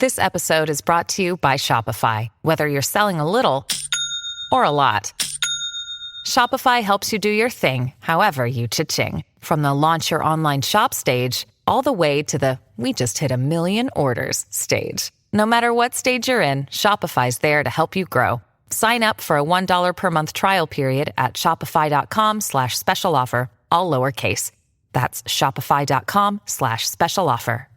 This episode is brought to you by Shopify. Whether you're selling a little or a lot, Shopify helps you do your thing, however you cha-ching. From the launch your online shop stage, all the way to the we just hit 1 million orders stage. No matter what stage you're in, Shopify's there to help you grow. Sign up for a $1 per month trial period at shopify.com/special offer, all lowercase. That's shopify.com/special offer.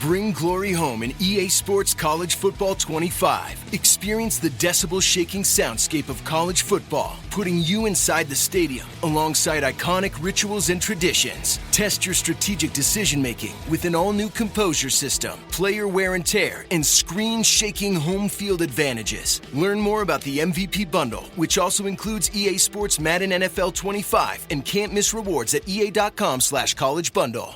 Bring glory home in EA Sports College Football 25. Experience the decibel-shaking soundscape of college football, putting you inside the stadium alongside iconic rituals and traditions. Test your strategic decision-making with an all-new composure system, player wear and tear, and screen-shaking home field advantages. Learn more about the MVP Bundle, which also includes EA Sports Madden NFL 25 and can't miss rewards at ea.com/college bundle.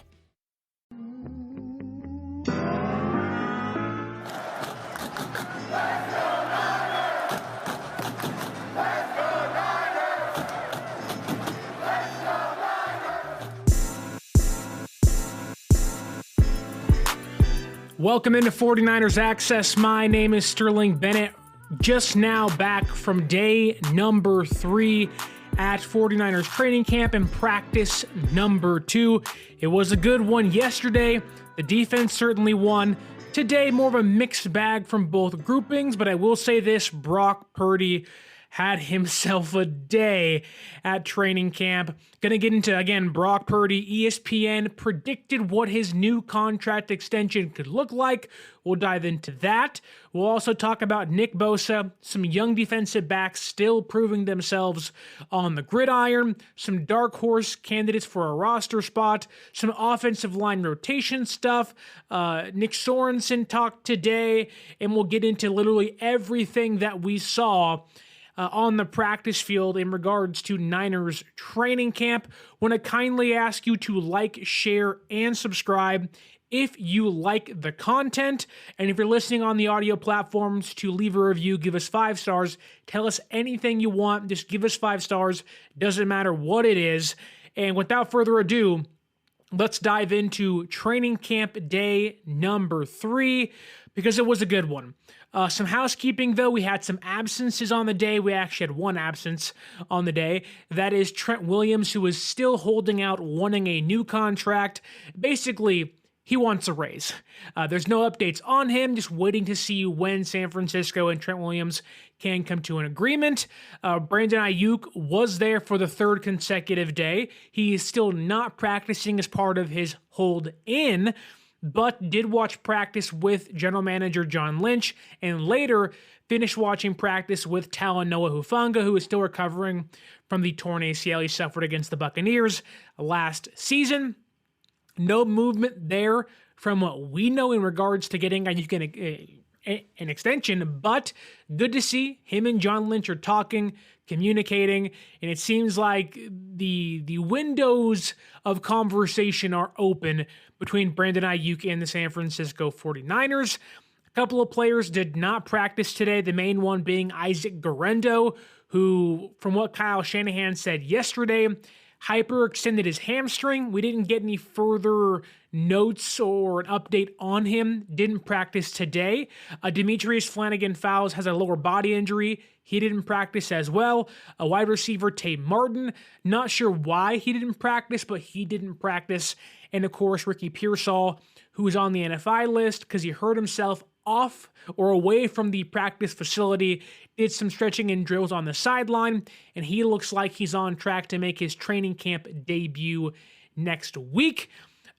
Welcome into 49ers Access. My name is Sterling Bennett. Just now back from day number 3 at 49ers training camp and practice number 2. It was a good one yesterday. The defense certainly won. Today, more of a mixed bag from both groupings, but I will say this, Brock Purdy had himself a day at training camp. Gonna get into, again, Brock Purdy. ESPN predicted what his new contract extension could look like. We'll dive into that. We'll also talk about Nick Bosa, some young defensive backs still proving themselves on the gridiron, some dark horse candidates for a roster spot, some offensive line rotation stuff. Nick Sorensen talked today, and we'll get into literally everything that we saw on the practice field in regards to Niners training camp. Want to kindly ask you to like, share, and subscribe if you like the content. And if you're listening on the audio platforms, to leave a review, give us 5 stars. Tell us anything you want. Just give us 5 stars. Doesn't matter what it is. And without further ado, let's dive into training camp day number 3, because it was a good one. Some housekeeping, though. We had some absences on the day. We actually had one absence on the day. That is Trent Williams, who is still holding out, wanting a new contract. Basically, he wants a raise. There's no updates on him, just waiting to see when San Francisco and Trent Williams can come to an agreement. Brandon Aiyuk was there for the 3rd consecutive day. He is still not practicing as part of his hold in, but did watch practice with general manager John Lynch, and later finished watching practice with Talanoa Hufanga, who is still recovering from the torn ACL he suffered against the Buccaneers last season. No movement there from what we know in regards to getting an extension, but good to see him and John Lynch are talking, communicating, and it seems like the windows of conversation are open between Brandon Aiyuk and the San Francisco 49ers. A couple of players did not practice today, the main one being Isaac Guerendo, who, from what Kyle Shanahan said yesterday, hyperextended his hamstring. We didn't get any further notes or an update on him. Didn't practice today. Demetrius Flannigan-Fowles has a lower body injury. He didn't practice as well. A wide receiver, Tay Martin, not sure why he didn't practice, but he didn't practice. And of course, Ricky Pearsall, who is on the NFI list because he hurt himself off or away from the practice facility, did some stretching and drills on the sideline, and he looks like he's on track to make his training camp debut next week.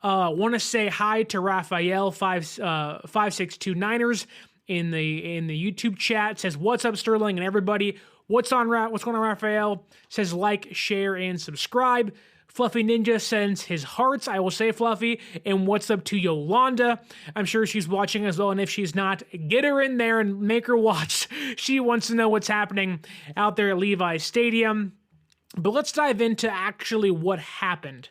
Want to say hi to Raphael 562 Niners in the YouTube chat. Says, "What's up, Sterling?" and everybody. What's going on, Raphael? Says like, share, and subscribe. Fluffy Ninja sends his hearts. I will say, Fluffy. And what's up to Yolanda? I'm sure she's watching as well. And if she's not, get her in there and make her watch. She wants to know what's happening out there at Levi's Stadium. But let's dive into actually what happened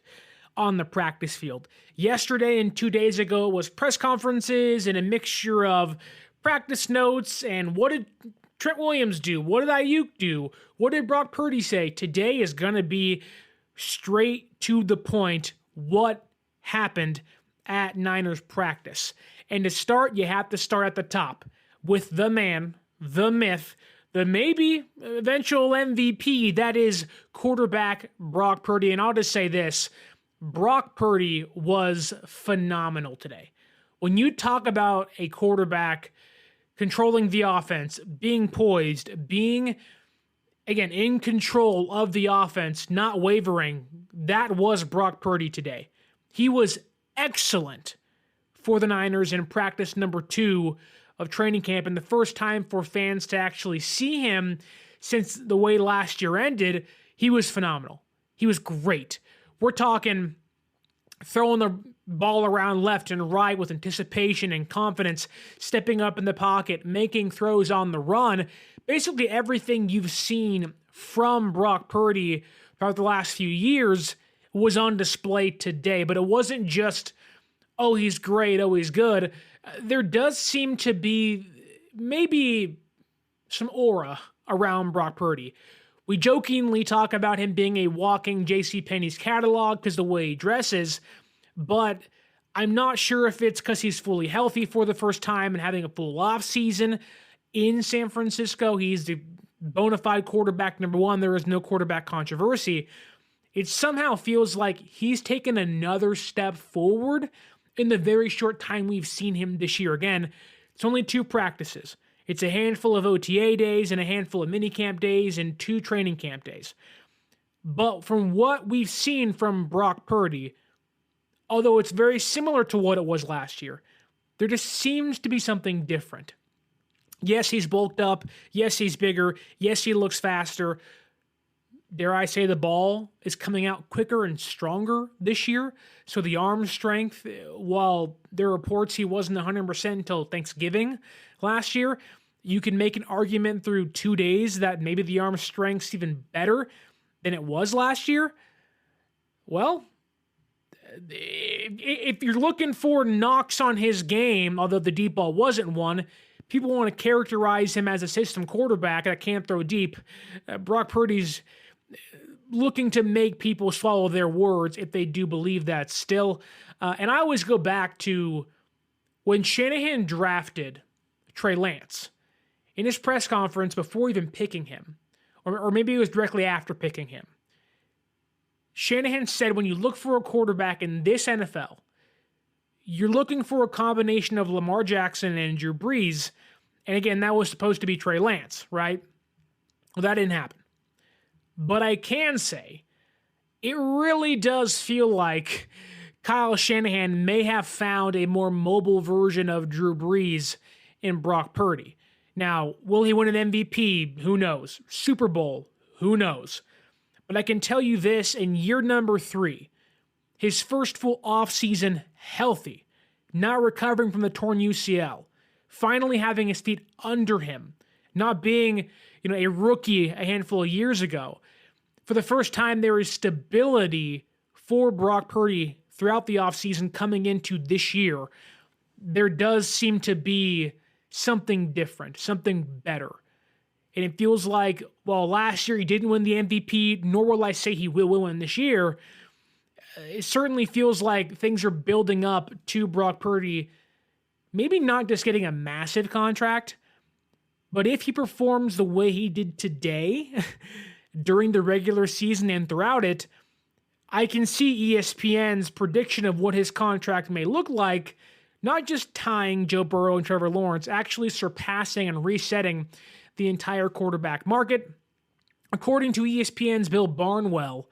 on the practice field. Yesterday and 2 days ago was press conferences and a mixture of practice notes and what did Trent Williams do? What did Aiyuk do? What did Brock Purdy say? Today is going to be straight to the point what happened at Niners practice. And to start, you have to start at the top with the man, the myth, the maybe eventual MVP, that is quarterback Brock Purdy. And I'll just say this, Brock Purdy was phenomenal today. When you talk about a quarterback controlling the offense, being poised, being, again, in control of the offense, not wavering, that was Brock Purdy today. He was excellent for the Niners in practice number 2 of training camp, and the first time for fans to actually see him since the way last year ended. He was phenomenal. He was great. We're talking throwing the ball around left and right with anticipation and confidence, stepping up in the pocket, making throws on the run. Basically everything you've seen from Brock Purdy throughout the last few years was on display today. But it wasn't just, oh, he's great, oh, he's good. There does seem to be maybe some aura around Brock Purdy. We jokingly talk about him being a walking JCPenney's catalog because the way he dresses, but I'm not sure if it's because he's fully healthy for the first time and having a full off season in San Francisco. He's the bona fide quarterback number 1. There is no quarterback controversy. It somehow feels like he's taken another step forward in the very short time we've seen him this year. Again, it's only 2 practices. It's a handful of OTA days and a handful of minicamp days and 2 training camp days. But from what we've seen from Brock Purdy, although it's very similar to what it was last year, there just seems to be something different. Yes, he's bulked up. Yes, he's bigger. Yes, he looks faster. Dare I say the ball is coming out quicker and stronger this year. So the arm strength, while there are reports he wasn't 100% until Thanksgiving last year, you can make an argument through 2 days that maybe the arm strength's even better than it was last year. Well, if you're looking for knocks on his game, although the deep ball wasn't one, people want to characterize him as a system quarterback that can't throw deep. Brock Purdy's looking to make people swallow their words if they do believe that still. And I always go back to when Shanahan drafted Trey Lance in his press conference before even picking him, or maybe it was directly after picking him. Shanahan said, when you look for a quarterback in this NFL, you're looking for a combination of Lamar Jackson and Drew Brees. And again, that was supposed to be Trey Lance, right? Well, that didn't happen. But I can say, it really does feel like Kyle Shanahan may have found a more mobile version of Drew Brees in Brock Purdy. Now, will he win an MVP? Who knows? Super Bowl? Who knows? But I can tell you this, in year number 3, his first full offseason healthy, not recovering from the torn UCL, finally having his feet under him, not being, a rookie a handful of years ago. For the first time, there is stability for Brock Purdy throughout the offseason coming into this year. There does seem to be something different, something better. And it feels like, well, last year he didn't win the MVP, nor will I say he will win this year. It certainly feels like things are building up to Brock Purdy, maybe not just getting a massive contract, but if he performs the way he did today during the regular season and throughout it, I can see ESPN's prediction of what his contract may look like, not just tying Joe Burrow and Trevor Lawrence, actually surpassing and resetting the entire quarterback market. According to ESPN's Bill Barnwell,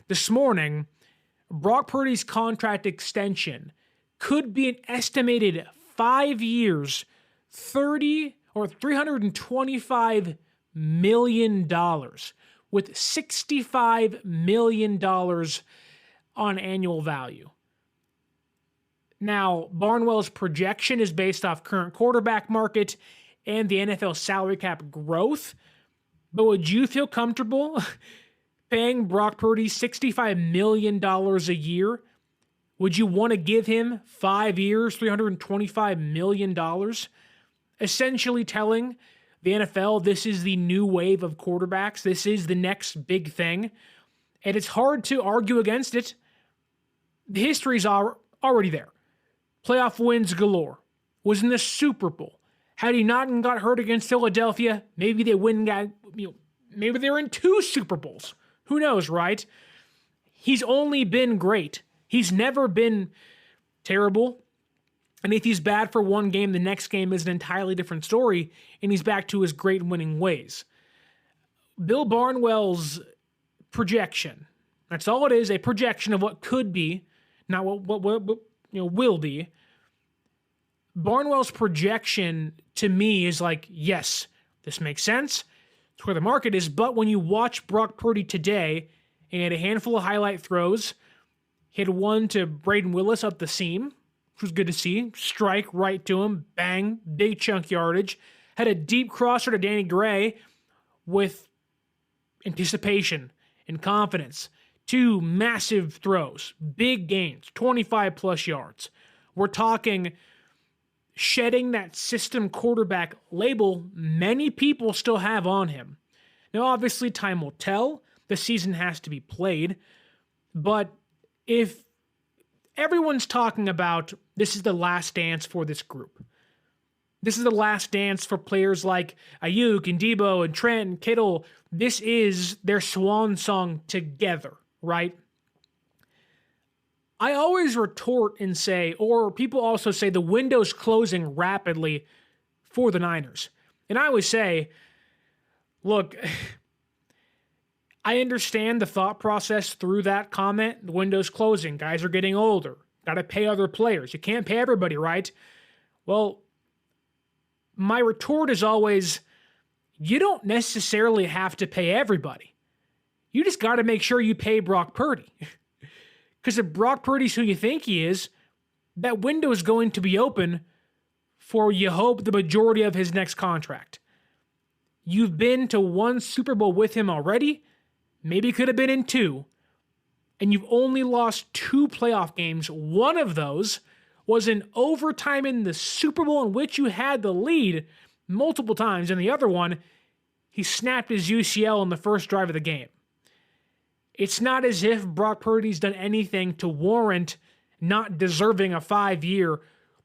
this morning, Brock Purdy's contract extension could be an estimated 5 years, $325 million, with $65 million on annual value. Now, Barnwell's projection is based off current quarterback market and the NFL salary cap growth. But would you feel comfortable paying Brock Purdy $65 million a year? Would you want to give him 5 years, $325 million? Essentially telling the NFL this is the new wave of quarterbacks. This is the next big thing. And it's hard to argue against it. The history's already there. playoff wins galore, was in the Super Bowl. Had he not got hurt against Philadelphia, maybe they wouldn't got, maybe they're in 2 Super Bowls. Who knows, right? He's only been great. He's never been terrible. And if he's bad for one game, the next game is an entirely different story, and he's back to his great winning ways. Bill Barnwell's projection, that's all it is, a projection of what could be, not what will be. Barnwell's projection to me is like, yes, this makes sense. It's where the market is. But when you watch Brock Purdy today, and he had a handful of highlight throws, he had one to Braden Willis up the seam, which was good to see. Strike right to him, bang, big chunk yardage. Had a deep crosser to Danny Gray with anticipation and confidence. 2 massive throws, big gains, 25 plus yards. We're talking shedding that system quarterback label many people still have on him. Now, obviously, time will tell. The season has to be played. But if everyone's talking about this is the last dance for this group, this is the last dance for players like Aiyuk and Debo and Trent and Kittle, this is their swan song together, right? I always retort and say, or people also say, the window's closing rapidly for the Niners. And I always say, look, I understand the thought process through that comment. The window's closing. Guys are getting older. Got to pay other players. You can't pay everybody, right? Well, my retort is always, you don't necessarily have to pay everybody. You just got to make sure you pay Brock Purdy. Because if Brock Purdy's who you think he is, that window is going to be open for, you hope, the majority of his next contract. You've been to 1 Super Bowl with him already. Maybe could have been in 2. And you've only lost 2 playoff games. One of those was in overtime in the Super Bowl in which you had the lead multiple times. And the other one, he snapped his UCL in the first drive of the game. It's not as if Brock Purdy's done anything to warrant not deserving a 5-year,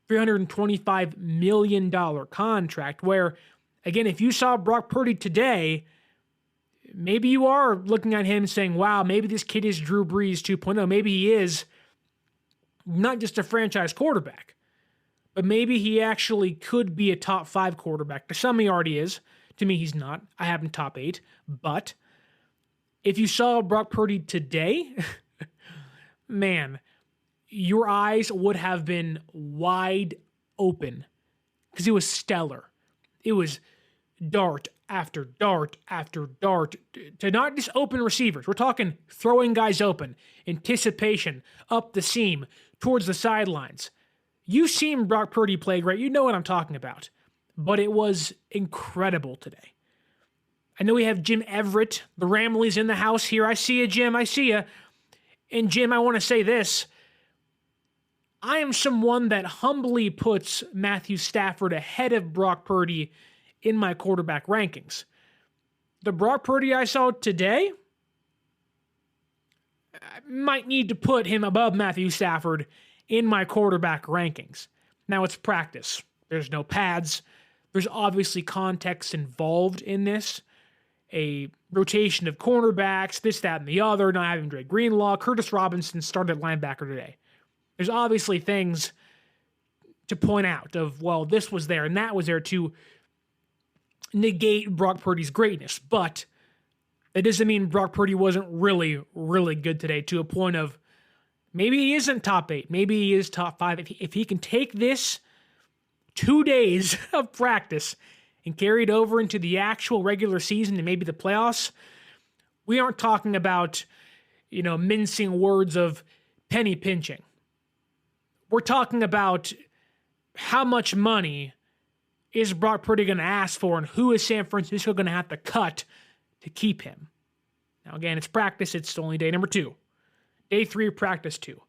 $325 million contract where, again, if you saw Brock Purdy today, maybe you are looking at him saying, wow, maybe this kid is Drew Brees 2.0. Maybe he is not just a franchise quarterback, but maybe he actually could be a top 5 quarterback. To some, he already is. To me, he's not. I have him top 8. But if you saw Brock Purdy today, man, your eyes would have been wide open because it was stellar. It was dart after dart after dart to not just open receivers. We're talking throwing guys open, anticipation, up the seam, towards the sidelines. You've seen Brock Purdy play great. You know what I'm talking about. But it was incredible today. I know we have Jim Everett, the Ramleys in the house here. I see you, Jim. I see you. And Jim, I want to say this. I am someone that humbly puts Matthew Stafford ahead of Brock Purdy in my quarterback rankings. The Brock Purdy I saw today, I might need to put him above Matthew Stafford in my quarterback rankings. Now it's practice. There's no pads. There's obviously context involved in this. A rotation of cornerbacks, this, that, and the other, not having Dre Greenlaw. Curtis Robinson started linebacker today. There's obviously things to point out of, well, this was there and that was there to negate Brock Purdy's greatness. But that doesn't mean Brock Purdy wasn't really, really good today to a point of maybe he isn't top 8. Maybe he is top 5. If he can take this 2 days of practice and carry it over into the actual regular season and maybe the playoffs, we aren't talking about, mincing words of penny pinching. We're talking about how much money is Brock Purdy going to ask for and who is San Francisco going to have to cut to keep him. Now, again, it's practice. It's only day number 2. Day 3 of practice 2.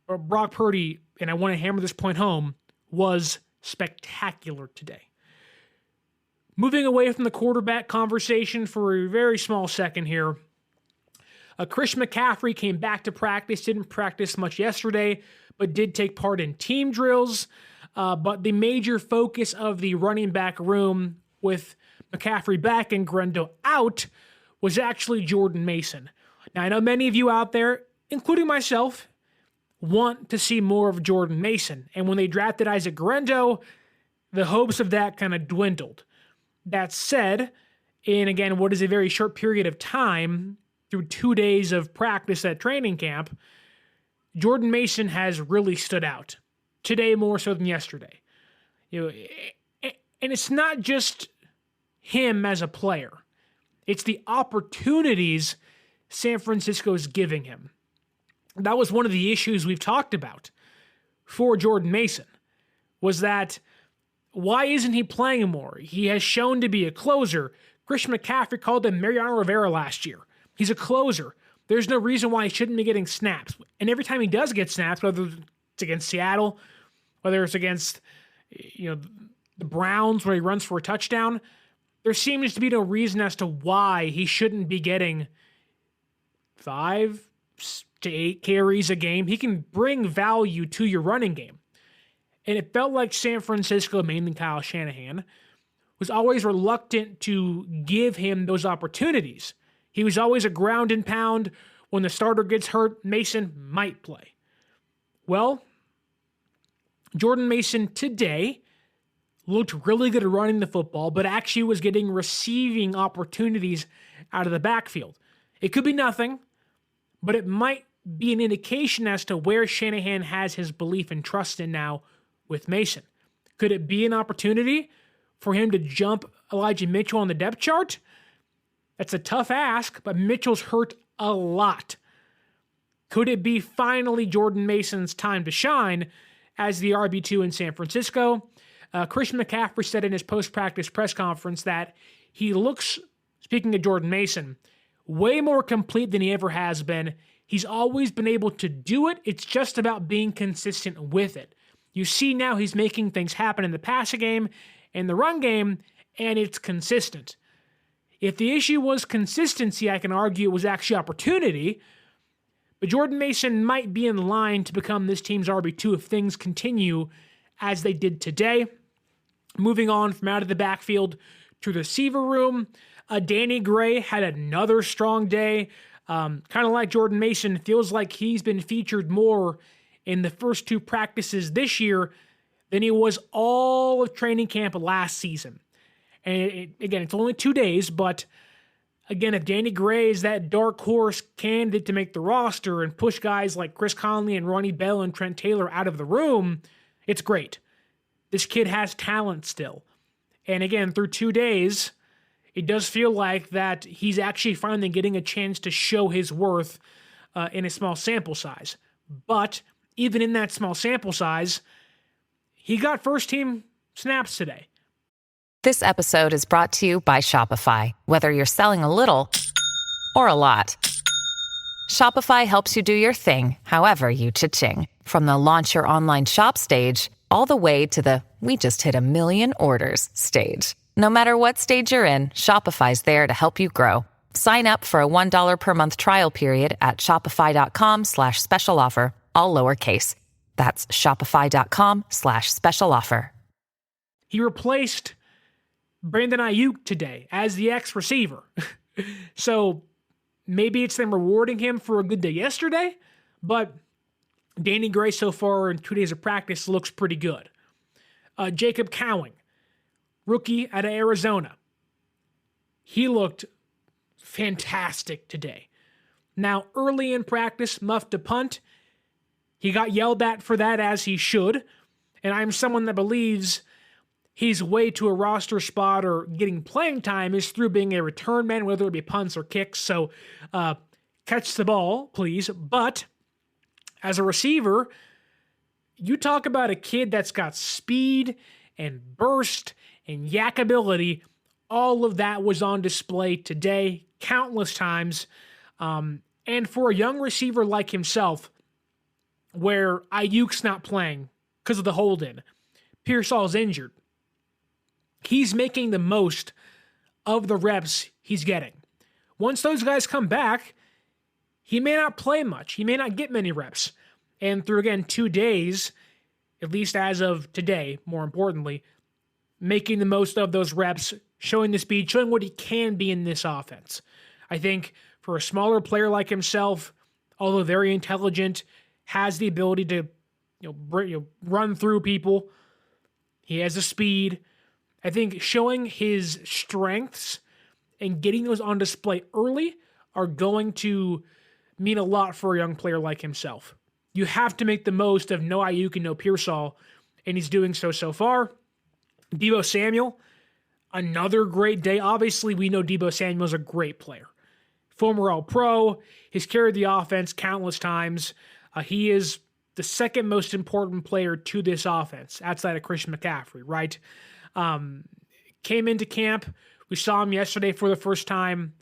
But Brock Purdy, and I want to hammer this point home, was spectacular today. Moving away from the quarterback conversation for a very small second here, Chris McCaffrey came back to practice, didn't practice much yesterday, but did take part in team drills. But the major focus of the running back room with McCaffrey back and Grendo out was actually Jordan Mason. Now, I know many of you out there, including myself, want to see more of Jordan Mason. And when they drafted Isaac Grendo, the hopes of that kind of dwindled. That said, in again, what is a very short period of time, through 2 days of practice at training camp, Jordan Mason has really stood out. Today more so than yesterday. And it's not just him as a player. It's the opportunities San Francisco is giving him. That was one of the issues we've talked about for Jordan Mason, was that why isn't he playing more? He has shown to be a closer. Christian McCaffrey called him Mariano Rivera last year. He's a closer. There's no reason why he shouldn't be getting snaps. And every time he does get snaps, whether it's against Seattle, whether it's against the Browns where he runs for a touchdown, there seems to be no reason as to why he shouldn't be getting 5 to 8 carries a game. He can bring value to your running game. And it felt like San Francisco, mainly Kyle Shanahan, was always reluctant to give him those opportunities. He was always a ground and pound. When the starter gets hurt, Mason might play. Well, Jordan Mason today looked really good at running the football, but actually was getting receiving opportunities out of the backfield. It could be nothing, but it might be an indication as to where Shanahan has his belief and trust in now with Mason. Could it be an opportunity for him to jump Elijah Mitchell on the depth chart? That's a tough ask, but Mitchell's hurt a lot. Could it be finally Jordan Mason's time to shine as the RB2 in San Francisco? Christian McCaffrey said in his post-practice press conference that he looks, speaking of Jordan Mason, way more complete than he ever has been. He's always been able to do it. It's just about being consistent with it. You see now he's making things happen in the passing game and the run game, and it's consistent. If the issue was consistency, I can argue it was actually opportunity. But Jordan Mason might be in line to become this team's RB2 if things continue as they did today. Moving on from out of the backfield to the receiver room, Danny Gray had another strong day. Kind of like Jordan Mason, feels like he's been featured more in the first 2 practices this year than he was all of training camp last season. And again, it's only 2 days, but again, if Danny Gray is that dark horse candidate to make the roster and push guys like Chris Conley and Ronnie Bell and Trent Taylor out of the room, it's great. This kid has talent still. And again, through 2 days, it does feel like that he's actually finally getting a chance to show his worth in a small sample size. But even in that small sample size, he got first-team snaps today. This episode is brought to you by Shopify. Whether you're selling a little or a lot, Shopify helps you do your thing, however you cha-ching. From the launch your online shop stage, all the way to the we just hit 1 million orders stage. No matter what stage you're in, Shopify's there to help you grow. Sign up for a $1 per month trial period at shopify.com/special offer, all lowercase. That's shopify.com/special offer. He replaced Brandon Aiyuk today as the ex-receiver. So maybe it's them rewarding him for a good day yesterday, but Danny Gray so far in 2 days of practice looks pretty good. Jacob Cowing, rookie out of Arizona. He looked fantastic today. Now, early in practice, muffed a punt. He got yelled at for that, as he should. And I'm someone that believes his way to a roster spot or getting playing time is through being a return man, whether it be punts or kicks. So catch the ball, please. But as a receiver, you talk about a kid that's got speed and burst and yak ability. All of that was on display today, countless times. And for a young receiver like himself, where Aiyuk's not playing because of the hold-in, Pearsall's injured, he's making the most of the reps he's getting. Once those guys come back, he may not play much. He may not get many reps. And through, again, 2 days, at least as of today, more importantly, making the most of those reps, showing the speed, showing what he can be in this offense. I think for a smaller player like himself, although very intelligent, has the ability to run through people. He has the speed. I think showing his strengths and getting those on display early are going to mean a lot for a young player like himself. You have to make the most of no Aiyuk and no Pearsall, and he's doing so far. Deebo Samuel, another great day. Obviously, we know Deebo Samuel's a great player. Former All-Pro, he's carried the offense countless times. He is the second most important player to this offense, outside of Christian McCaffrey, right? Came into camp. We saw him yesterday for the first time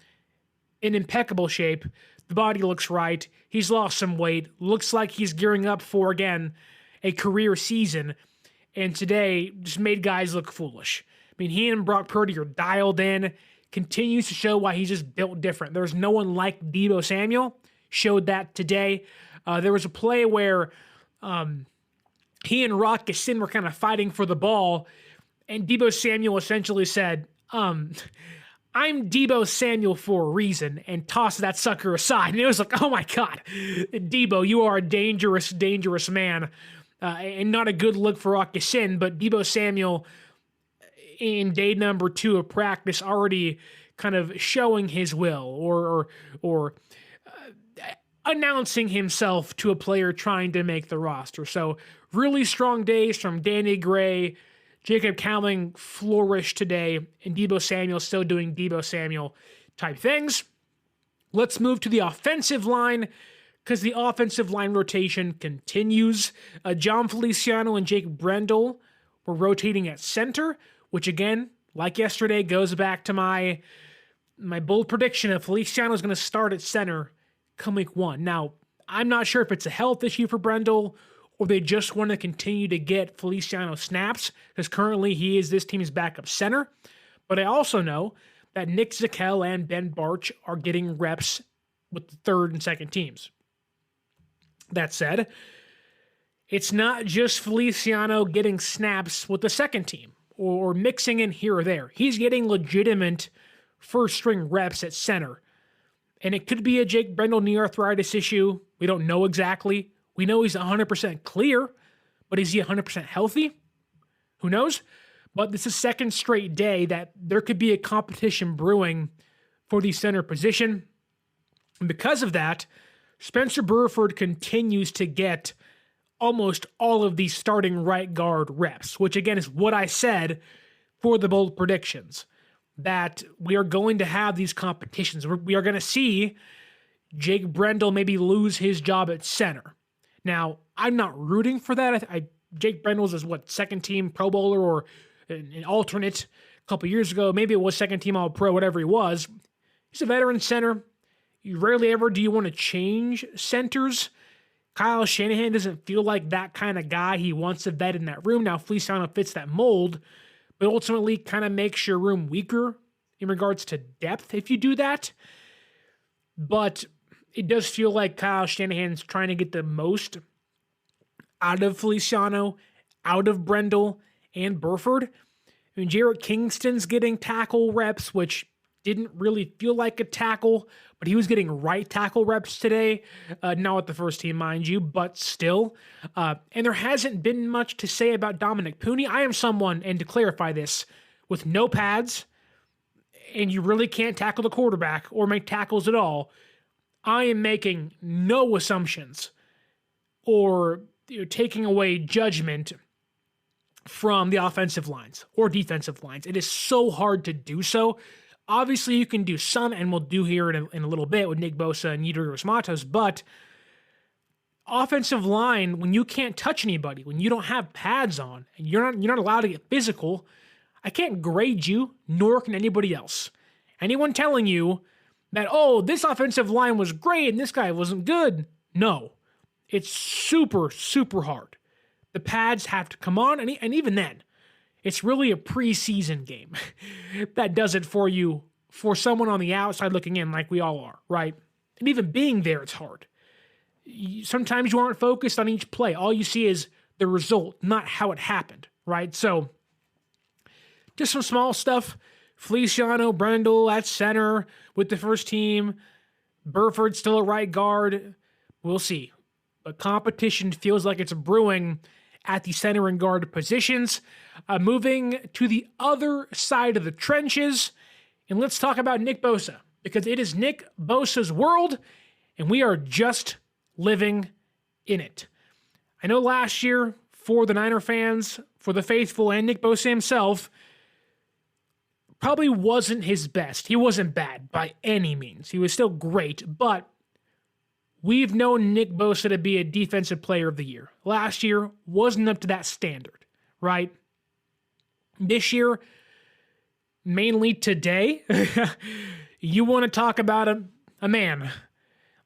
in impeccable shape. The body looks right. He's lost some weight. Looks like he's gearing up for, again, a career season. And today just made guys look foolish. I mean, he and Brock Purdy are dialed in. Continues to show why he's just built different. There's no one like Deebo Samuel. Showed that today. There was a play where he and Rock Ya-Sin were kind of fighting for the ball, and Deebo Samuel essentially said, I'm Deebo Samuel for a reason, and tossed that sucker aside. And it was like, oh my God, Deebo, you are a dangerous, dangerous man. And not a good look for Rock Ya-Sin, but Deebo Samuel in day number 2 of practice already kind of showing his will or announcing himself to a player trying to make the roster. So really strong days from Danny Gray, Jacob Cowing flourished today, and Deebo Samuel still doing Deebo Samuel type things. Let's move to the offensive line, because the offensive line rotation continues. John Feliciano and Jake Brendel were rotating at center, which again, like yesterday, goes back to my bold prediction of Feliciano is going to start at center come week 1. Now, I'm not sure if it's a health issue for Brendel or they just want to continue to get Feliciano snaps, because currently he is this team's backup center. But I also know that Nick Zakel and Ben Barch are getting reps with the third and second teams. That said, it's not just Feliciano getting snaps with the second team or mixing in here or there. He's getting legitimate first-string reps at center. And it could be a Jake Brendel knee arthritis issue. We don't know exactly. We know he's 100% clear, but is he 100% healthy? Who knows? But this is second straight day that there could be a competition brewing for the center position. And because of that, Spencer Burford continues to get almost all of these starting right guard reps, which again is what I said for the bold predictions, that we are going to have these competitions. We are going to see Jake Brendel maybe lose his job at center. Now, I'm not rooting for that. Jake Brendel's is second team Pro Bowler or an alternate a couple years ago. Maybe it was second team All-Pro, whatever he was. He's a veteran center. You rarely ever do you want to change centers. Kyle Shanahan doesn't feel like that kind of guy. He wants a vet in that room. Now, Feliciano fits that mold, but ultimately kind of makes your room weaker in regards to depth if you do that. But it does feel like Kyle Shanahan's trying to get the most out of Feliciano, out of Brendel, and Burford. I mean, Jarrett Kingston's getting tackle reps, which didn't really feel like a tackle, but he was getting right tackle reps today. Not with the first team, mind you, but still. And there hasn't been much to say about Dominic Pooney. I am someone, and to clarify this, with no pads, and you really can't tackle the quarterback or make tackles at all, I am making no assumptions or taking away judgment from the offensive lines or defensive lines. It is so hard to do so. Obviously, you can do some, and we'll do here in a little bit with Nick Bosa and Yetur Matos, but offensive line, when you can't touch anybody, when you don't have pads on, and you're not allowed to get physical, I can't grade you, nor can anybody else. Anyone telling you that, oh, this offensive line was great and this guy wasn't good, no. It's super, super hard. The pads have to come on, and even then, it's really a preseason game that does it for you, for someone on the outside looking in like we all are, right? And even being there, it's hard. Sometimes you aren't focused on each play. All you see is the result, not how it happened, right? So just some small stuff. Feliciano, Brendel at center with the first team. Burford still at right guard. We'll see. But competition feels like it's brewing at the center and guard positions. Moving to the other side of the trenches. And let's talk about Nick Bosa, because it is Nick Bosa's world, and we are just living in it. I know last year, for the Niner fans, for the faithful, and Nick Bosa himself, probably wasn't his best. He wasn't bad by any means. He was still great, but we've known Nick Bosa to be a defensive player of the year. Last year wasn't up to that standard, right? This year, mainly today, you want to talk about a man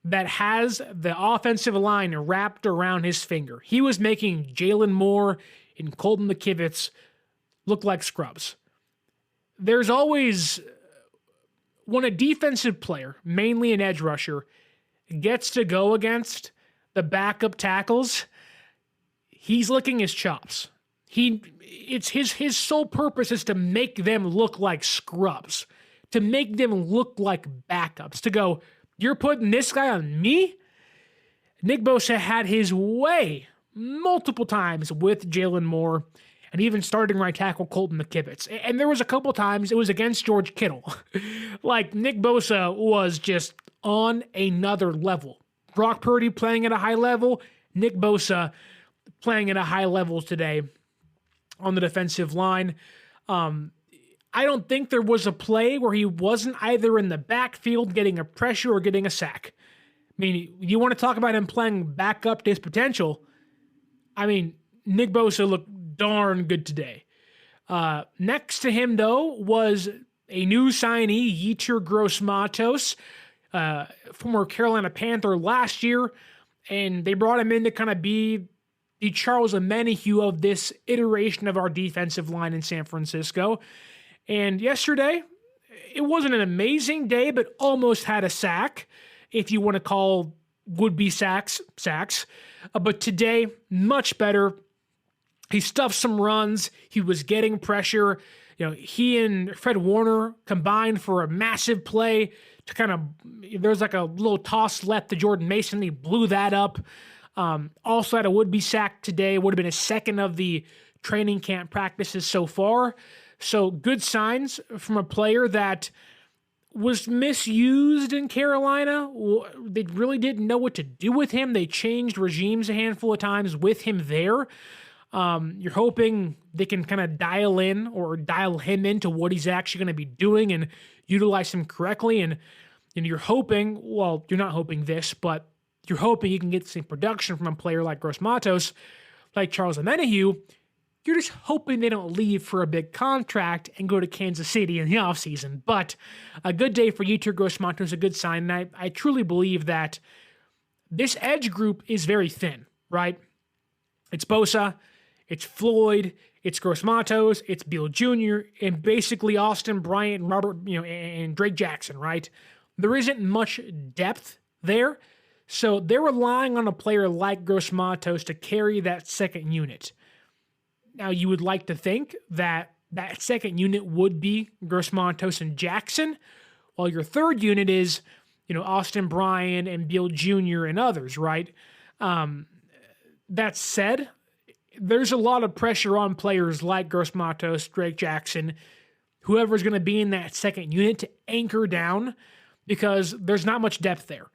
that has the offensive line wrapped around his finger. He was making Jalen Moore and Colton McKivitz look like scrubs. There's always, when a defensive player, mainly an edge rusher, gets to go against the backup tackles, he's licking his chops. It's his sole purpose is to make them look like scrubs, to make them look like backups, to go, you're putting this guy on me? Nick Bosa had his way multiple times with Jalen Moore and even starting right tackle Colton McKivitz. And there was a couple times it was against George Kittle. Like, Nick Bosa was just on another level. Brock Purdy playing at a high level, Nick Bosa playing at a high level today on the defensive line. I don't think there was a play where he wasn't either in the backfield getting a pressure or getting a sack. I mean, you want to talk about him playing back up to his potential. I mean, Nick Bosa looked darn good today. Next to him, though, was a new signee, Yetur Gross-Matos, former Carolina Panther last year, and they brought him in to kind of be the Charles Omenihu of this iteration of our defensive line in San Francisco. And yesterday, it wasn't an amazing day, but almost had a sack, if you want to call would-be sacks. But today, much better. He stuffed some runs. He was getting pressure. You know, he and Fred Warner combined for a massive play to kind of, there's like a little toss left to Jordan Mason. He blew that up. Also had a would-be sack today. Would have been his second of the training camp practices so far. So good signs from a player that was misused in Carolina. They really didn't know what to do with him. They changed regimes a handful of times with him there. You're hoping they can kind of dial in or dial him into what he's actually going to be doing and utilize him correctly. And you're hoping, well, you're not hoping this, but you're hoping you can get the same production from a player like Gross-Matos, like Charles Omenihu. You're just hoping they don't leave for a big contract and go to Kansas City in the offseason. But a good day for Yetur Gross-Matos, a good sign. And I truly believe that this edge group is very thin, right? It's Bosa, it's Floyd, it's Gross-Matos, it's Beal Jr., and basically Austin Bryant and Robert, and Drake Jackson, right? There isn't much depth there. So they're relying on a player like Gross-Matos to carry that second unit. Now, you would like to think that that second unit would be Gross-Matos and Jackson, while your third unit is, Austin Bryant and Beal Jr. and others, right? That said, there's a lot of pressure on players like Gross-Matos, Drake Jackson, whoever's going to be in that second unit to anchor down because there's not much depth there.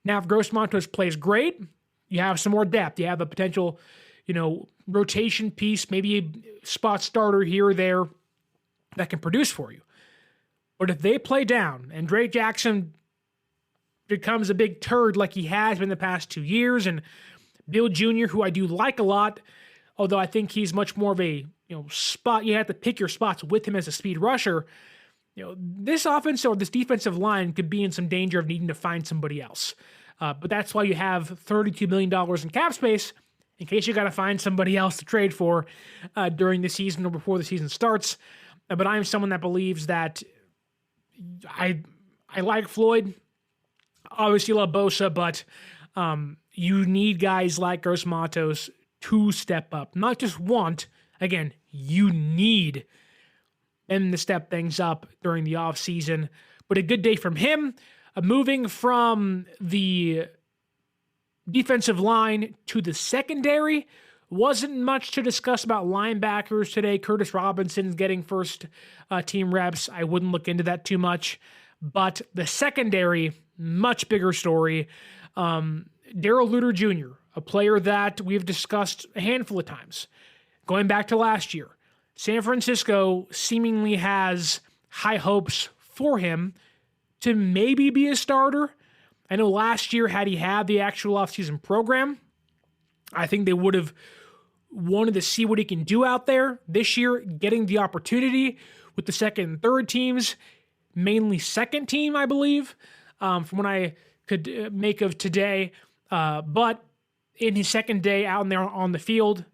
Now, if Gross-Matos plays great, you have some more depth. You have a potential, rotation piece, maybe a spot starter here or there that can produce for you. But if they play down and Drake Jackson becomes a big turd like he has been the past 2 years, and Beal Jr., who I do like a lot, although I think he's much more of a spot, you have to pick your spots with him as a speed rusher, this offense or this defensive line could be in some danger of needing to find somebody else. But that's why you have $32 million in cap space in case you got to find somebody else to trade for during the season or before the season starts. But I am someone that believes that I like Floyd. Obviously, you love Bosa, but you need guys like Gross Matos to step up. Not just want, again, you need them to step things up during the offseason. But a good day from him. Moving from the defensive line to the secondary, wasn't much to discuss about linebackers today. Curtis Robinson's getting first team reps. I wouldn't look into that too much. But the secondary, much bigger story. Darrell Luter Jr., a player that we've discussed a handful of times. Going back to last year, San Francisco seemingly has high hopes for him to maybe be a starter. I know last year, had he had the actual offseason program, I think they would have wanted to see what he can do out there. This year, getting the opportunity with the second and third teams, mainly second team, I believe, from what I could make of today. But in his second day out there on the field,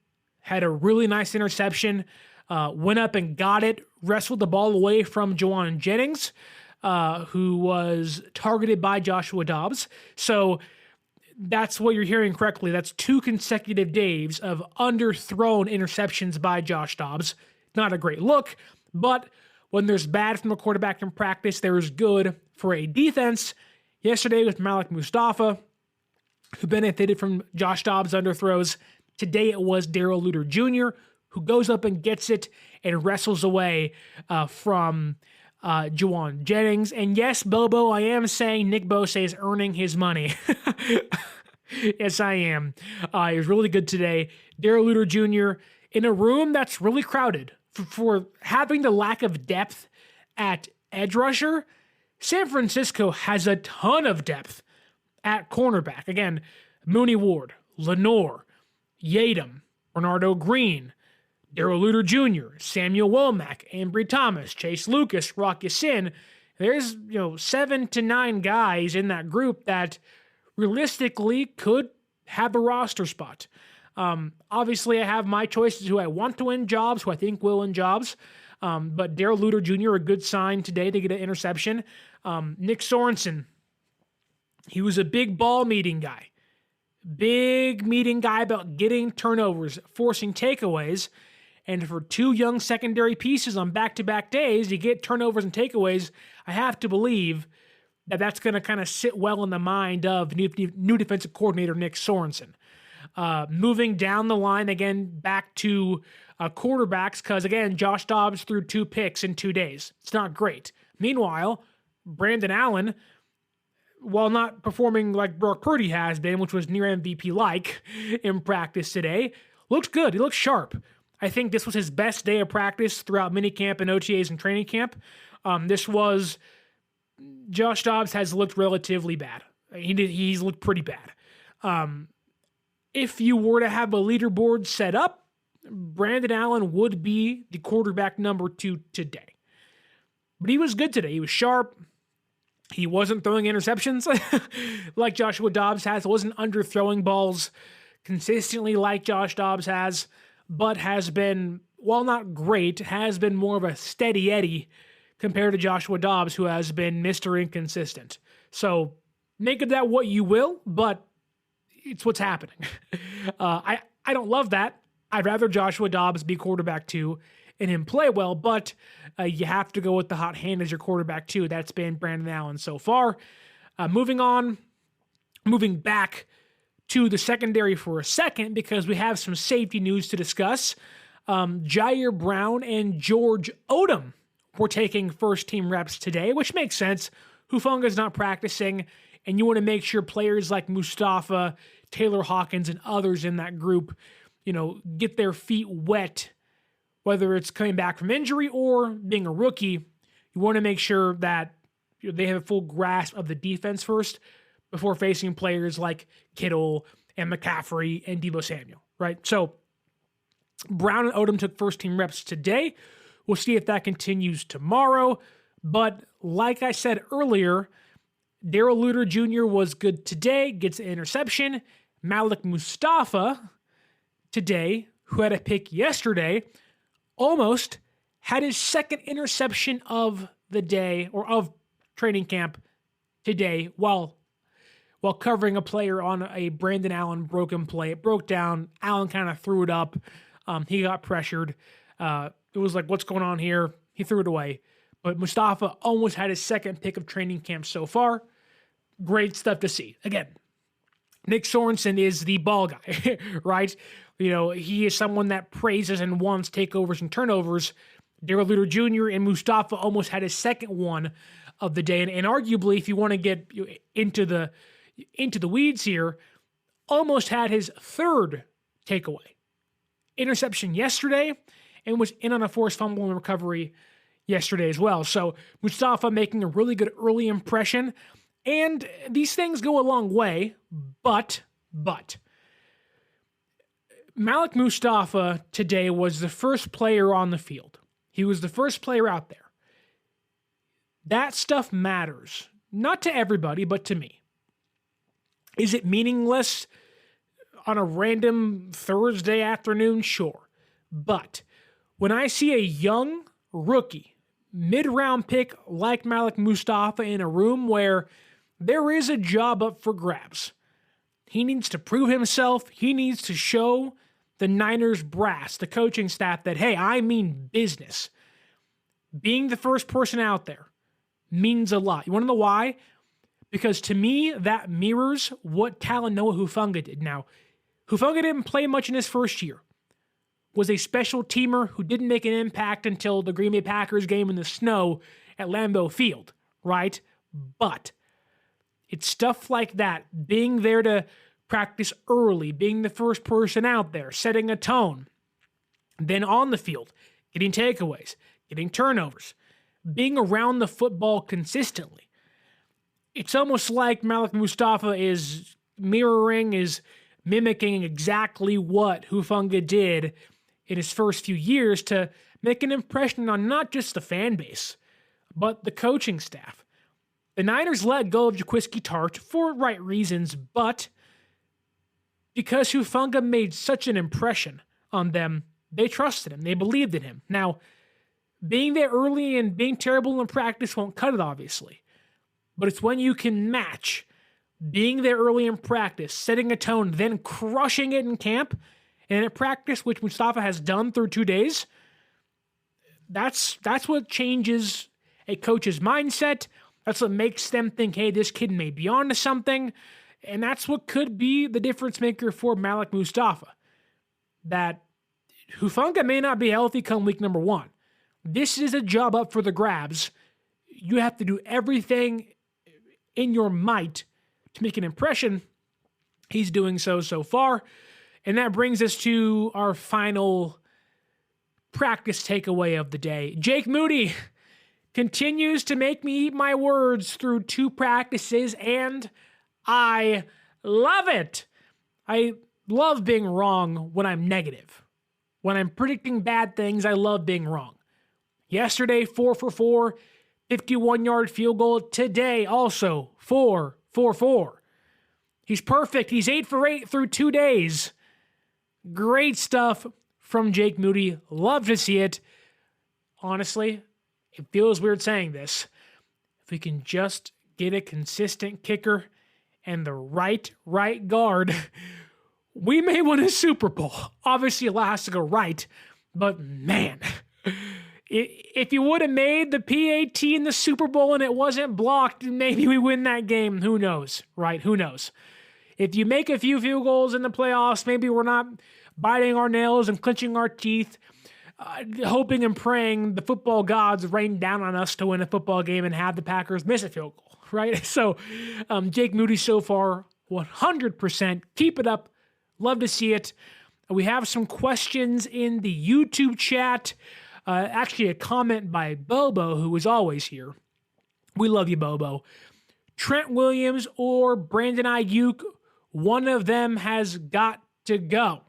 had a really nice interception, went up and got it, wrestled the ball away from Juwan Jennings, who was targeted by Joshua Dobbs. So that's what you're hearing correctly. That's 2 consecutive days of underthrown interceptions by Josh Dobbs. Not a great look, but when there's bad from a quarterback in practice, there is good for a defense. Yesterday with Malik Mustafa, who benefited from Josh Dobbs' underthrows. Today it was Darrell Luter Jr., who goes up and gets it and wrestles away from Juwan Jennings. And yes, Bobo, I am saying Nick Bosa is earning his money. Yes, I am. He was really good today. Darrell Luter Jr. in a room that's really crowded. For having the lack of depth at edge rusher, San Francisco has a ton of depth at cornerback. Again, Mooney Ward, Lenore, Yadam, Bernardo Green, Darrell Luter Jr., Samuel Womack, Ambry Thomas, Chase Lucas, Rock Ya-Sin. There's 7 to 9 guys in that group that realistically could have a roster spot. Obviously, I have my choices who I want to win jobs, who I think will win jobs. But Darrell Luter Jr., a good sign today to get an interception. Nick Sorensen, he was a big ball meeting guy. Big meeting guy about getting turnovers, forcing takeaways. And for 2 young secondary pieces on back-to-back days, you get turnovers and takeaways. I have to believe that that's going to kind of sit well in the mind of new defensive coordinator Nick Sorensen. Moving down the line again back to quarterbacks, because again, Josh Dobbs threw 2 picks in 2 days. It's not great. Meanwhile, Brandon Allen, while not performing like Brock Purdy has been, which was near MVP-like in practice today, looked good. He looked sharp. I think this was his best day of practice throughout minicamp and OTAs and training camp. Josh Dobbs has looked relatively bad. He's looked pretty bad. If you were to have a leaderboard set up, Brandon Allen would be the quarterback number 2 today. But he was good today. He was sharp. He wasn't throwing interceptions like Joshua Dobbs has. He wasn't underthrowing balls consistently like Josh Dobbs has, but has been, while not great, has been more of a steady Eddie compared to Joshua Dobbs, who has been Mr. Inconsistent. So make of that what you will, but it's what's happening. I don't love that. I'd rather Joshua Dobbs be quarterback 2 and him play well, but you have to go with the hot hand as your quarterback 2. That's been Brandon Allen so far. Moving back to the secondary for a second, because we have some safety news to discuss. Jair Brown and George Odom were taking first-team reps today, which makes sense. Hufunga's not practicing, and you want to make sure players like Mustafa, Taylor Hawkins, and others in that group, get their feet wet, whether it's coming back from injury or being a rookie. You want to make sure that they have a full grasp of the defense first before facing players like Kittle and McCaffrey and Deebo Samuel, right? So Brown and Odom took first-team reps today. We'll see if that continues tomorrow. But like I said earlier, Darrell Luter Jr. was good today, gets an interception. Malik Mustafa today, who had a pick yesterday, almost had his second interception of the day, or of training camp today, while while covering a player on a Brandon Allen broken play. It broke down. Allen kind of threw it up. He got pressured. It was like, what's going on here? He threw it away. But Mustafa almost had his second pick of training camp so far. Great stuff to see. Again, Nick Sorensen is the ball guy, right? He is someone that praises and wants takeovers and turnovers. Darrell Luter Jr. and Mustafa almost had his second one of the day. And arguably, if you want to get into the weeds here, almost had his third takeaway. Interception yesterday, and was in on a forced fumble and recovery yesterday as well. So Mustafa making a really good early impression. And these things go a long way, but Malik Mustafa today was the first player on the field. He was the first player out there. That stuff matters. Not to everybody, but to me. Is it meaningless on a random Thursday afternoon? Sure. But when I see a young rookie, mid-round pick like Malik Mustafa in a room where there is a job up for grabs, he needs to prove himself. He needs to show the Niners brass, the coaching staff, that, hey, I mean business. Being the first person out there means a lot. You want to know why? Because to me, that mirrors what Talanoa Hufanga did. Now, Hufanga didn't play much in his first year. Was a special teamer who didn't make an impact until the Green Bay Packers game in the snow at Lambeau Field, right? But it's stuff like that, being there to practice early, being the first person out there, setting a tone, then on the field, getting takeaways, getting turnovers, being around the football consistently. It's almost like Malik Mustafa is mimicking exactly what Hufanga did in his first few years to make an impression on not just the fan base, but the coaching staff. The Niners let go of Jaquiski Tartt for right reasons, but because Hufanga made such an impression on them, they trusted him. They believed in him. Now, being there early and being terrible in practice won't cut it, obviously. But it's when you can match being there early in practice, setting a tone, then crushing it in camp, and at practice, which Mustafa has done through 2 days. That's what changes a coach's mindset. That's what makes them think, hey, this kid may be on to something. And that's what could be the difference maker for Malik Mustafa. That Hufanga may not be healthy come week number 1. This is a job up for the grabs. You have to do everything in your might to make an impression. He's doing so far. And that brings us to our final practice takeaway of the day. Jake Moody continues to make me eat my words through 2 practices, and I love it. I love being wrong when I'm negative. When I'm predicting bad things, I love being wrong. Yesterday, 4 for 4, 51-yard field goal. Today, also 4 for 4. He's perfect. He's 8 for 8 through 2 days. Great stuff from Jake Moody. Love to see it. Honestly, it feels weird saying this. If we can just get a consistent kicker and the right guard, we may win a Super Bowl. Obviously, a lot has to go right, but man, if you would have made the PAT in the Super Bowl and it wasn't blocked, maybe we win that game. Who knows, right? Who knows? If you make a few field goals in the playoffs, maybe we're not biting our nails and clenching our teeth, hoping and praying the football gods rain down on us to win a football game and have the Packers miss a field goal, right? So Jake Moody so far, 100%. Keep it up. Love to see it. We have some questions in the YouTube chat. Actually, a comment by Bobo, who is always here. We love you, Bobo. Trent Williams or Brandon Aiyuk, one of them has got to go.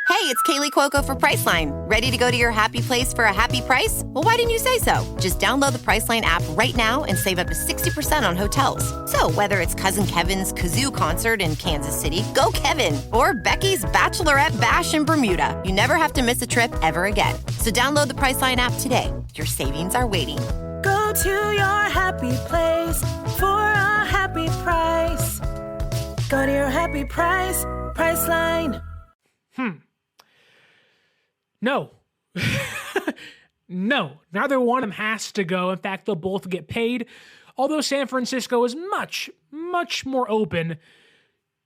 Hey, it's Kaylee Cuoco for Priceline. Ready to go to your happy place for a happy price? Well, why didn't you say so? Just download the Priceline app right now and save up to 60% on hotels. So whether it's Cousin Kevin's Kazoo Concert in Kansas City, go Kevin, or Becky's Bachelorette Bash in Bermuda, you never have to miss a trip ever again. So download the Priceline app today. Your savings are waiting. Go Go to your happy place for a happy price. Go to your happy price, Priceline. No. No, neither one of them has to go. In fact, they'll both get paid. Although San Francisco is much, much more open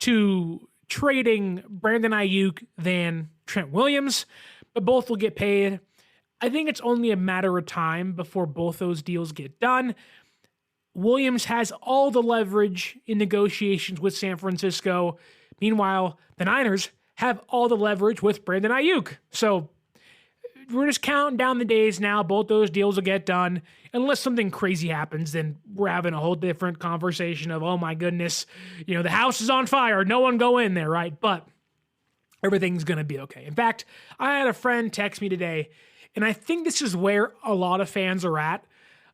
to trading Brandon Aiyuk than Trent Williams, but both will get paid. I think it's only a matter of time before both those deals get done. Williams has all the leverage in negotiations with San Francisco. Meanwhile, the Niners have all the leverage with Brandon Aiyuk. So we're just counting down the days now. Both those deals will get done. Unless something crazy happens, then we're having a whole different conversation of, oh my goodness, the house is on fire. No one go in there, right? But everything's going to be okay. In fact, I had a friend text me today, and I think this is where a lot of fans are at.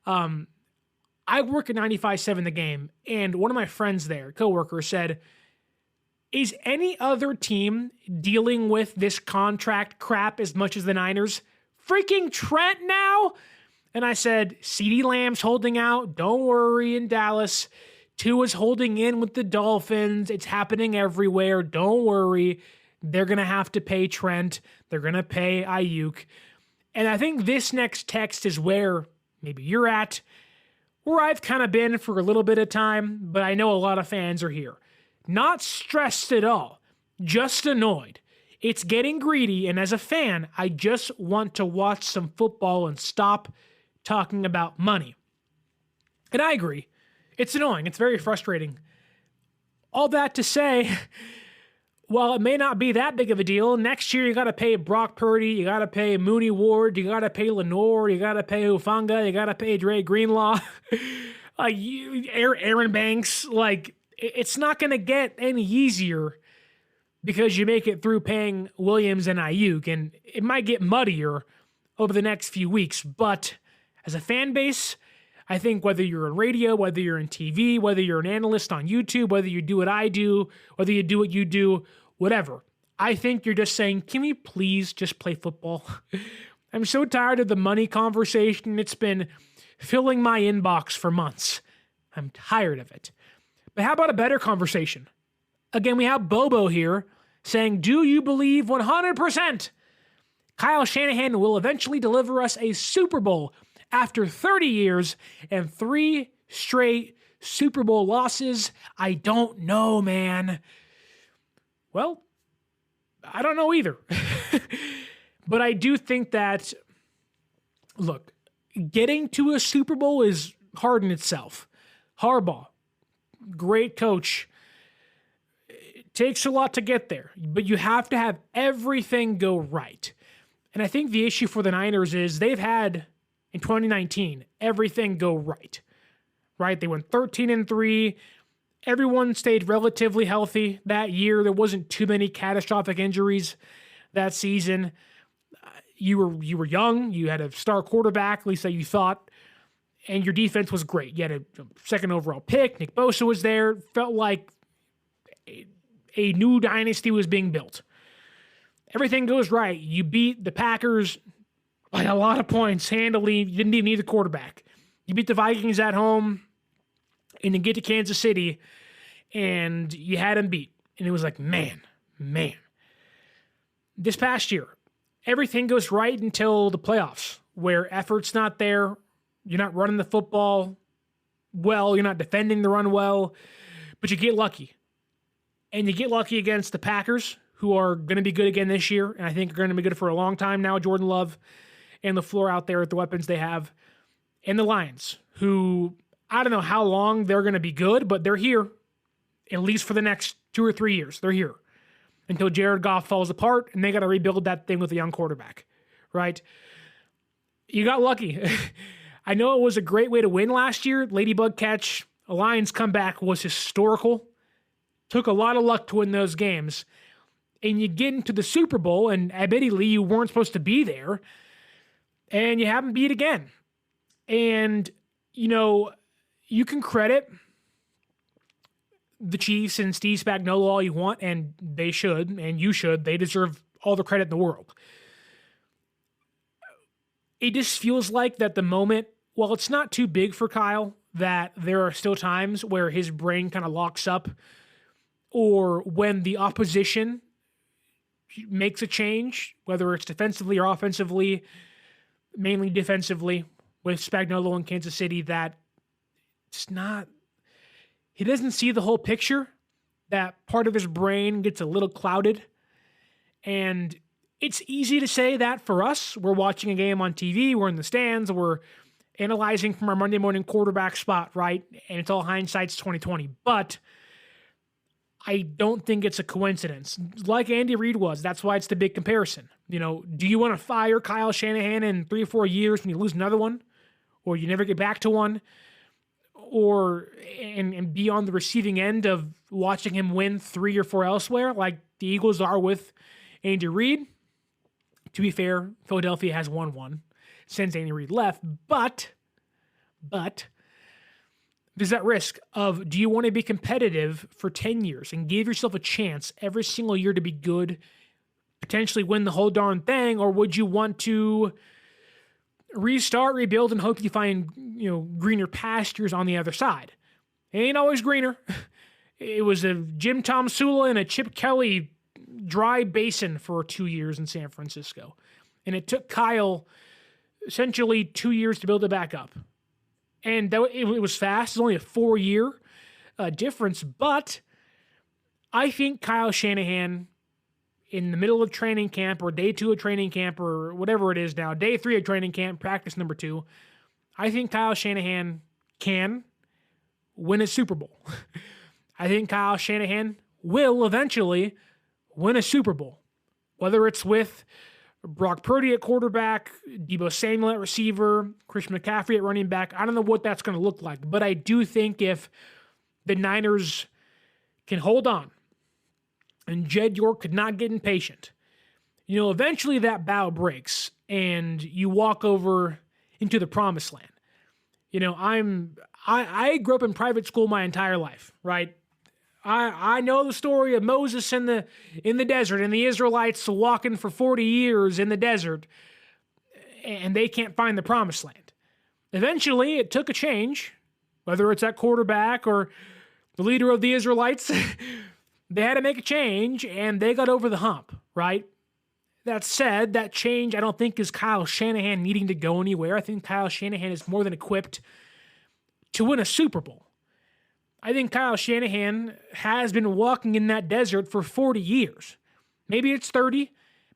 I work at 95.7 The Game, and one of my friends there, coworker, said, is any other team dealing with this contract crap as much as the Niners? Freaking Trent now? And I said, CeeDee Lamb's holding out. Don't worry in Dallas. Tua's holding in with the Dolphins. It's happening everywhere. Don't worry. They're going to have to pay Trent. They're going to pay Aiyuk. And I think this next text is where maybe you're at, where I've kind of been for a little bit of time, but I know a lot of fans are here. Not stressed at all, just annoyed. It's getting greedy, and as a fan, I just want to watch some football and stop talking about money. And I agree. It's annoying. It's very frustrating. All that to say, while it may not be that big of a deal, next year you got to pay Brock Purdy, you got to pay Mooney Ward, you got to pay Lenore, you got to pay Hufanga, you got to pay Dre Greenlaw, Aaron Banks, it's not going to get any easier because you make it through paying Williams and Aiyuk, and it might get muddier over the next few weeks. But as a fan base, I think whether you're on radio, whether you're in TV, whether you're an analyst on YouTube, whether you do what I do, whether you do what you do, whatever, I think you're just saying, can we please just play football? I'm so tired of the money conversation. It's been filling my inbox for months. I'm tired of it. But how about a better conversation? Again, we have Bobo here saying, do you believe 100% Kyle Shanahan will eventually deliver us a Super Bowl after 30 years and 3 straight Super Bowl losses? I don't know, man. Well, I don't know either. But I do think that, look, getting to a Super Bowl is hard in itself. Harbaugh, great coach. It takes a lot to get there, but you have to have everything go right. And I think the issue for the Niners is they've had, in 2019, everything go right. Right? They went 13-3. Everyone stayed relatively healthy that year. There wasn't too many catastrophic injuries that season. You were young. You had a star quarterback, at least that you thought. And your defense was great. You had a second overall pick. Nick Bosa was there. Felt like a new dynasty was being built. Everything goes right. You beat the Packers by a lot of points handily. You didn't even need a quarterback. You beat the Vikings at home, and then get to Kansas City, and you had them beat. And it was like, man. This past year, everything goes right until the playoffs, where effort's not there. You're not running the football well. You're not defending the run well. But you get lucky. And you get lucky against the Packers, who are going to be good again this year, and I think are going to be good for a long time now. Jordan Love and the floor out there with the weapons they have. And the Lions, who I don't know how long they're going to be good, but they're here, at least for the next 2 or 3 years. They're here until Jared Goff falls apart, and they got to rebuild that thing with a young quarterback, right? You got lucky. I know it was a great way to win last year. Ladybug catch, a Lions comeback was historical. Took a lot of luck to win those games. And you get into the Super Bowl, and admittedly, you weren't supposed to be there, and you haven't beat again. And, you can credit the Chiefs and Steve Spagnuolo all you want, and they should, and you should. They deserve all the credit in the world. It just feels like that the moment while it's not too big for Kyle, that there are still times where his brain kind of locks up, or when the opposition makes a change, whether it's defensively or offensively, mainly defensively, with Spagnuolo in Kansas City, that it's not, he doesn't see the whole picture. That part of his brain gets a little clouded. And it's easy to say that for us. We're watching a game on TV, we're in the stands, we're analyzing from our Monday morning quarterback spot, right? And it's all hindsight's 2020. But I don't think it's a coincidence. Like Andy Reid was, that's why it's the big comparison. You know, do you want to fire Kyle Shanahan in 3 or 4 years when you lose another one? Or you never get back to one? Or and be on the receiving end of watching him win 3 or 4 elsewhere, like the Eagles are with Andy Reid? To be fair, Philadelphia has won one since Andy Reid left, but there's that risk of, do you want to be competitive for 10 years and give yourself a chance every single year to be good, potentially win the whole darn thing, or would you want to restart, rebuild, and hope you find, greener pastures on the other side? It ain't always greener. It was a Jim Tom Sula and a Chip Kelly dry basin for 2 years in San Francisco. And it took Kyle essentially 2 years to build it back up. And it was fast. It's only a 4-year difference. But I think Kyle Shanahan, in the middle of training camp or day 2 of training camp or whatever it is now, day 3 of training camp, practice number 2, I think Kyle Shanahan can win a Super Bowl. I think Kyle Shanahan will eventually win a Super Bowl, whether it's with Brock Purdy at quarterback, Deebo Samuel at receiver, Christian McCaffrey at running back. I don't know what that's going to look like, but I do think if the Niners can hold on and Jed York could not get impatient, eventually that bow breaks and you walk over into the promised land. I grew up in private school my entire life, right? I know the story of Moses in the desert and the Israelites walking for 40 years in the desert, and they can't find the promised land. Eventually, it took a change, whether it's at quarterback or the leader of the Israelites. They had to make a change, and they got over the hump, right? That said, that change I don't think is Kyle Shanahan needing to go anywhere. I think Kyle Shanahan is more than equipped to win a Super Bowl. I think Kyle Shanahan has been walking in that desert for 40 years. Maybe it's 30.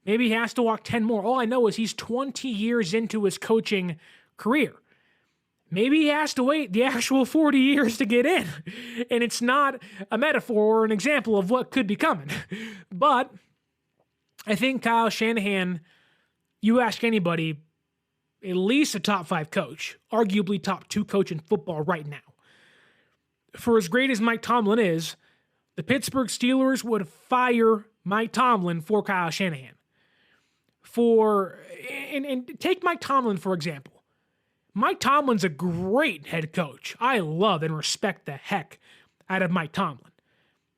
Maybe he has to walk 10 more. All I know is he's 20 years into his coaching career. Maybe he has to wait the actual 40 years to get in. And it's not a metaphor or an example of what could be coming. But I think Kyle Shanahan, you ask anybody, at least a top 5 coach, arguably top 2 coach in football right now. For as great as Mike Tomlin is, the Pittsburgh Steelers would fire Mike Tomlin for Kyle Shanahan. And take Mike Tomlin, for example. Mike Tomlin's a great head coach. I love and respect the heck out of Mike Tomlin.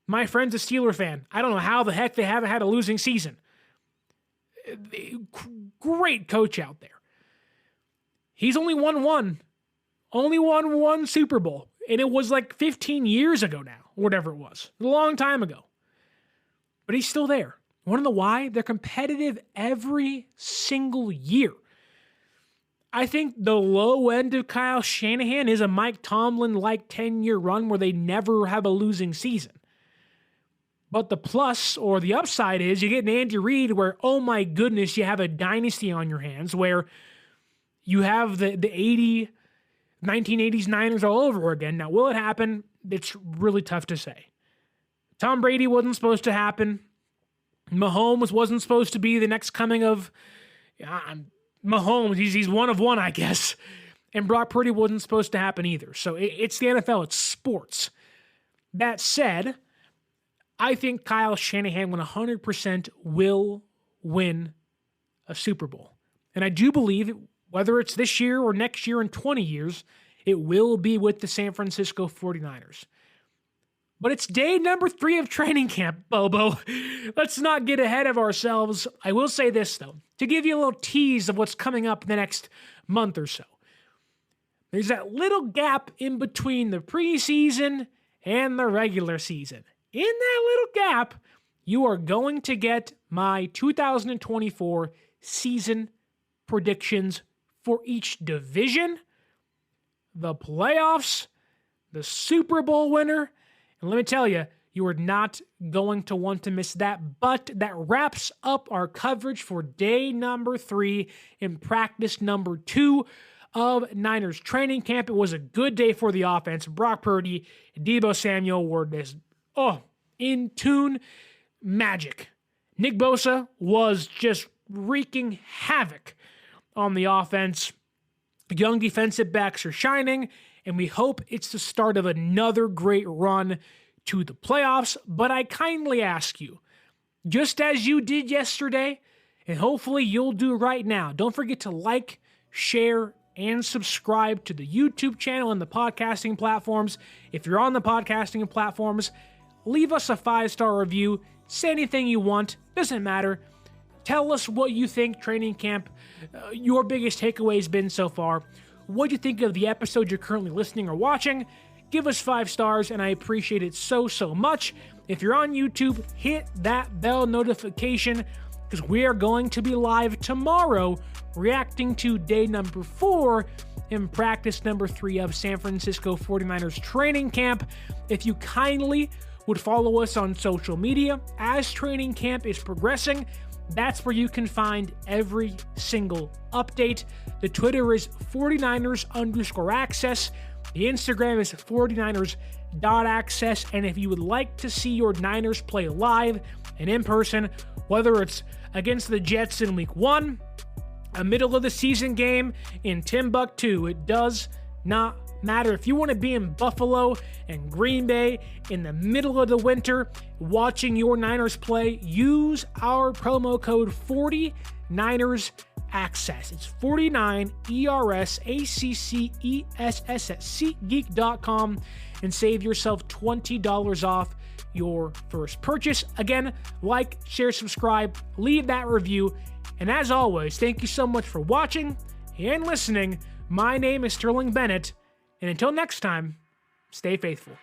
My friend's a Steeler fan. I don't know how the heck they haven't had a losing season. Great coach out there. He's only won one. Only won one Super Bowl. And it was like 15 years ago now, or whatever it was. A long time ago. But he's still there. Want to know why? They're competitive every single year. I think the low end of Kyle Shanahan is a Mike Tomlin-like 10-year run where they never have a losing season. But the plus or the upside is you get an Andy Reid where, oh my goodness, you have a dynasty on your hands where you have the 1980s Niners all over again. Now, will it happen? It's really tough to say. Tom Brady wasn't supposed to happen. Mahomes wasn't supposed to be the next coming of Mahomes. He's one of one, I guess. And Brock Purdy wasn't supposed to happen either. So it's the NFL. It's sports. That said, I think Kyle Shanahan 100% will win a Super Bowl. And I do believe whether it's this year or next year in 20 years, it will be with the San Francisco 49ers. But it's day number 3 of training camp, Bobo. Let's not get ahead of ourselves. I will say this, though, to give you a little tease of what's coming up in the next month or so. There's that little gap in between the preseason and the regular season. In that little gap, you are going to get my 2024 season predictions for each division, the playoffs, the Super Bowl winner. And let me tell you, you are not going to want to miss that. But that wraps up our coverage for day number 3 in practice number 2 of Niners training camp. It was a good day for the offense. Brock Purdy and Deebo Samuel were this, in tune magic. Nick Bosa was just wreaking havoc on the offense. Young defensive backs are shining, and we hope it's the start of another great run to the playoffs. But I kindly ask you, just as you did yesterday, and hopefully you'll do right now, don't forget to like, share, and subscribe to the YouTube channel and the podcasting platforms. If you're on the podcasting platforms, leave us a 5-star review. Say anything you want. Doesn't matter. Tell us what you think training camp, your biggest takeaway has been so far. What do you think of the episode you're currently listening or watching? Give us 5 stars, and I appreciate it so much. If you're on YouTube, hit that bell notification, because we are going to be live tomorrow reacting to day number 4 in practice number 3 of San Francisco 49ers training camp. If you kindly would follow us on social media as training camp is progressing, that's where you can find every single update. The Twitter is 49ers_access. The Instagram is 49ers.access. And if you would like to see your Niners play live and in person, whether it's against the Jets in week 1, a middle of the season game in Timbuktu, it does not matter. If you want to be in Buffalo and Green Bay in the middle of the winter watching your Niners play, use our promo code 49ers Access. It's 49ERSACCESS at SeatGeek.com and save yourself $20 off your first purchase. Again, like, share, subscribe, leave that review. And as always, thank you so much for watching and listening. My name is Sterling Bennett. And until next time, stay faithful.